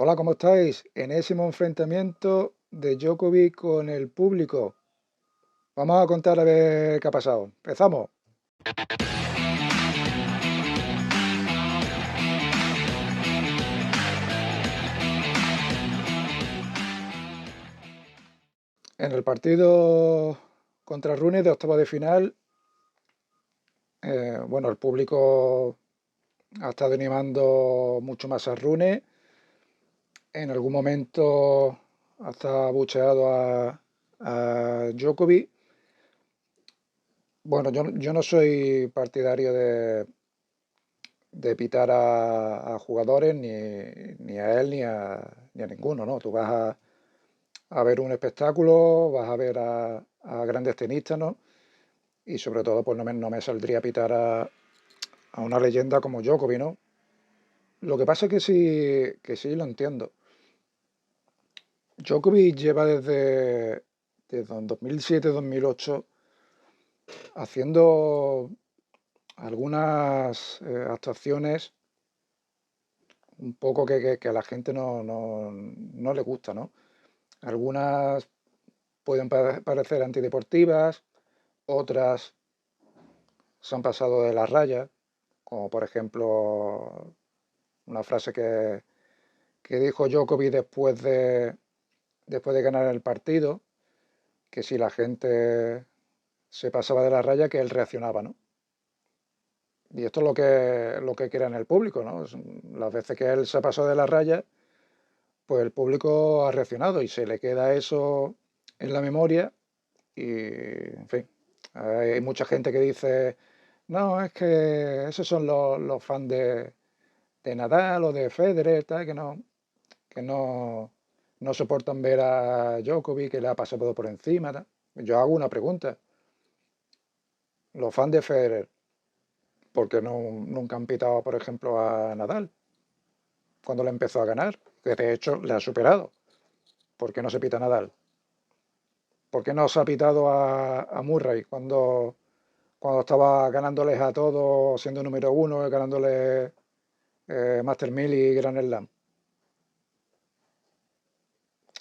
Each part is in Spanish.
Hola, ¿cómo estáis? Enésimo enfrentamiento de Djokovic con el público. Vamos a contar a ver qué ha pasado. Empezamos. En el partido contra Rune de octavos de final, bueno, el público ha estado animando mucho más a Rune. En algún momento hasta bucheado a Djokovic. Bueno, yo no soy partidario de pitar a jugadores, ni a él ni a ninguno, ¿no? Tú vas a ver un espectáculo, vas a ver a grandes tenistas, ¿no? Y sobre todo, pues no me saldría a pitar a una leyenda como Djokovic, ¿no? Lo que pasa es que sí lo entiendo. Djokovic lleva desde 2007-2008 haciendo algunas actuaciones un poco que a la gente no le gusta, ¿no? Algunas pueden parecer antideportivas, otras se han pasado de la raya, como por ejemplo una frase que dijo Djokovic después de ganar el partido, que si la gente se pasaba de la raya, que él reaccionaba, ¿no? Y esto es lo que quiere en el público, ¿no? Las veces que él se pasó de la raya, pues el público ha reaccionado y se le queda eso en la memoria y, en fin, hay mucha gente que dice, no, es que esos son los fans de Nadal o de Federer, tal, que no soportan ver a Djokovic, que le ha pasado por encima, tal. Yo hago una pregunta, los fans de Federer, ¿por qué nunca han pitado, por ejemplo, a Nadal cuando le empezó a ganar? Que de hecho le ha superado. ¿Por qué no se pita a Nadal? ¿Por qué no se ha pitado a Murray cuando estaba ganándoles a todos, siendo número uno, ganándoles Master 1000 y Grand Slam?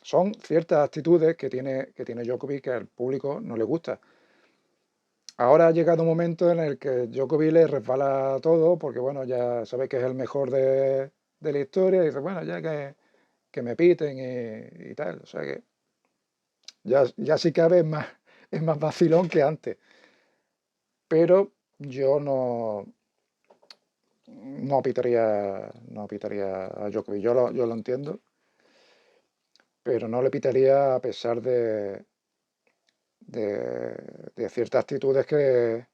Son ciertas actitudes que tiene Djokovic que al público no le gusta. Ahora ha llegado un momento en el que Djokovic le resbala todo, porque bueno, ya sabe que es el mejor de la historia, y dice, bueno, ya que me piten y tal. O sea que ya sí cabe es más vacilón que antes. Pero yo no pitaría a Djokovic. Yo lo entiendo, pero no le pitaría a pesar de ciertas actitudes que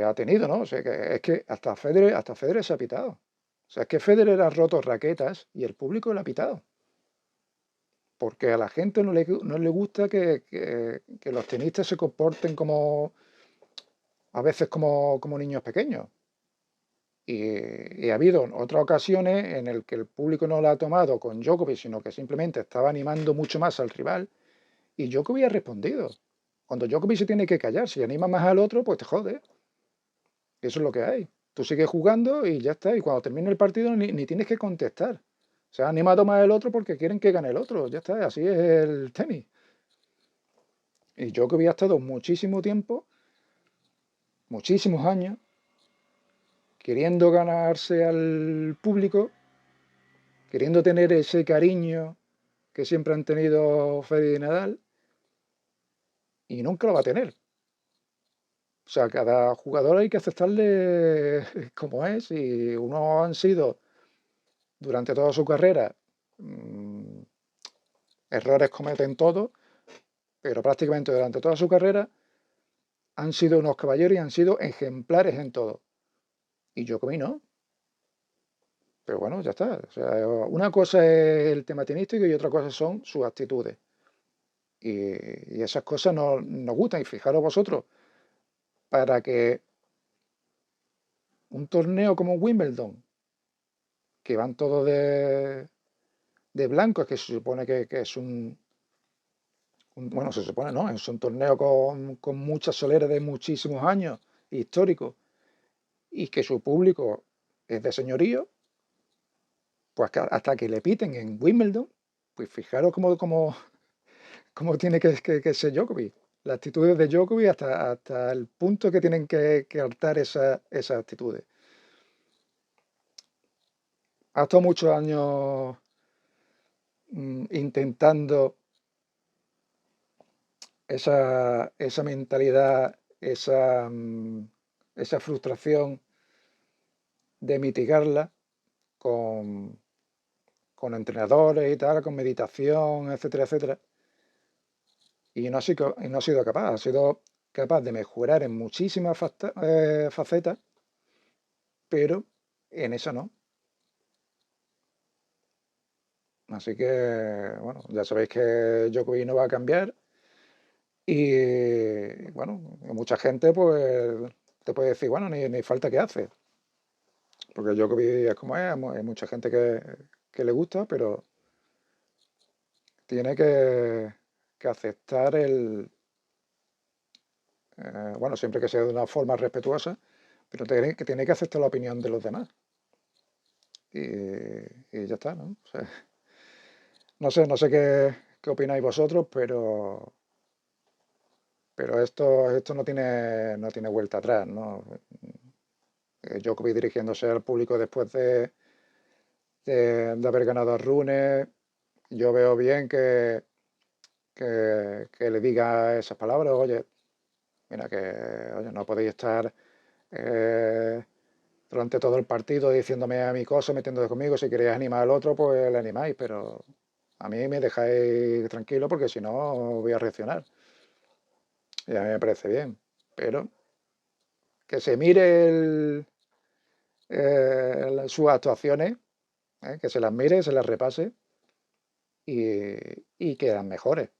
ha tenido, ¿no? O sea, que es que hasta Federer se ha pitado. O sea, es que Federer ha roto raquetas y el público le ha pitado. Porque a la gente no le gusta que los tenistas se comporten a veces como niños pequeños. Y ha habido otras ocasiones en el que el público no la ha tomado con Djokovic, sino que simplemente estaba animando mucho más al rival y Djokovic ha respondido. Cuando Djokovic se tiene que callar, si anima más al otro, pues te jode. Eso es lo que hay. Tú sigues jugando y ya está. Y cuando termine el partido ni tienes que contestar. Se ha animado más el otro porque quieren que gane el otro. Ya está, así es el tenis. Y Djokovic ha estado muchísimo tiempo, muchísimos años, queriendo ganarse al público, queriendo tener ese cariño que siempre han tenido Federer y Nadal, y nunca lo va a tener. O sea, cada jugador hay que aceptarle como es, y unos han sido durante toda su carrera, errores cometen todos, pero prácticamente durante toda su carrera han sido unos caballeros y han sido ejemplares en todo. Y yo comí no, pero bueno, ya está. O sea, una cosa es el tema tenístico y otra cosa son sus actitudes. Y esas cosas nos gustan. Y fijaros vosotros, para que un torneo como Wimbledon, que van todos de blanco, que se supone que es bueno, se supone, ¿no? Es un torneo con mucha solera de muchísimos años, histórico, y que su público es de señorío, Pues hasta que le piten en Wimbledon, pues fijaros cómo tiene que ser Djokovic. Las actitudes de Djokovic hasta el punto que tienen que hartar esas actitudes. Ha estado muchos años intentando esa mentalidad, esa frustración de mitigarla con entrenadores y tal, con meditación, etcétera, etcétera. Y no ha sido capaz, ha sido capaz de mejorar en muchísimas facetas, pero en esa no. Así que, bueno, ya sabéis que Djokovic no va a cambiar y, bueno, mucha gente pues te puede decir, bueno, ni falta que hace, porque Djokovic es como es, hay mucha gente que le gusta, pero tiene que aceptar bueno, siempre que sea de una forma respetuosa, pero tiene que aceptar la opinión de los demás. Y ya está, ¿no? O sea, no sé qué opináis vosotros, pero esto no tiene vuelta atrás, ¿no? Djokovic dirigiéndose al público después de haber ganado a Rune, yo veo bien que le diga esas palabras, oye, mira oye, no podéis estar eh, durante todo el partido diciéndome a mi cosa, metiéndose conmigo, si queréis animar al otro, pues le animáis, pero a mí me dejáis tranquilo porque si no voy a reaccionar. Y a mí me parece bien, pero que se mire sus actuaciones, que se las mire, se las repase y que las mejore,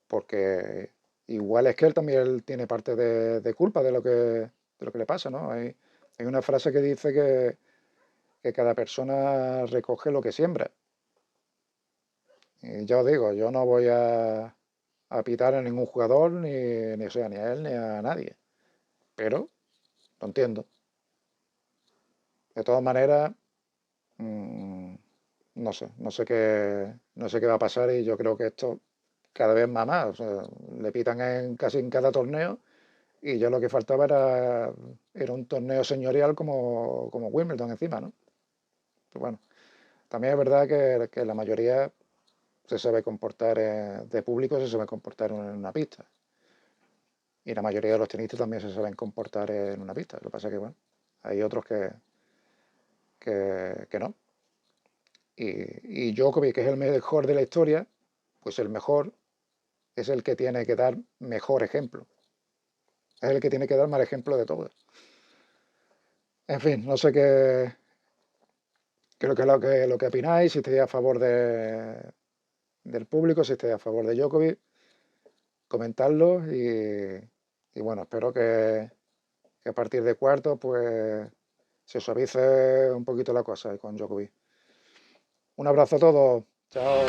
porque igual es que él también tiene parte de culpa de lo que le pasa, ¿no? Hay una frase que dice que cada persona recoge lo que siembra. Y ya os digo, yo no voy a pitar a ningún jugador, ni, o sea, ni a él ni a nadie, pero lo entiendo. De todas maneras, mm, no sé qué va a pasar y yo creo que esto cada vez más. O sea, le pitan casi en cada torneo y ya lo que faltaba era un torneo señorial como Wimbledon encima, ¿no? Pero bueno, también es verdad que la mayoría se sabe comportar de público, se sabe comportar en una pista. Y la mayoría de los tenistas también se saben comportar en una pista. Lo que pasa es que, bueno, hay otros que no. Y Djokovic, que es el mejor de la historia, pues el mejor es el que tiene que dar mejor ejemplo. Es el que tiene que dar mal ejemplo de todos. En fin, no sé lo que opináis, si estáis a favor del público, si estáis a favor de Djokovic, comentadlo y bueno, espero que a partir de cuarto pues se suavice un poquito la cosa con Djokovic. Un abrazo a todos. Chao.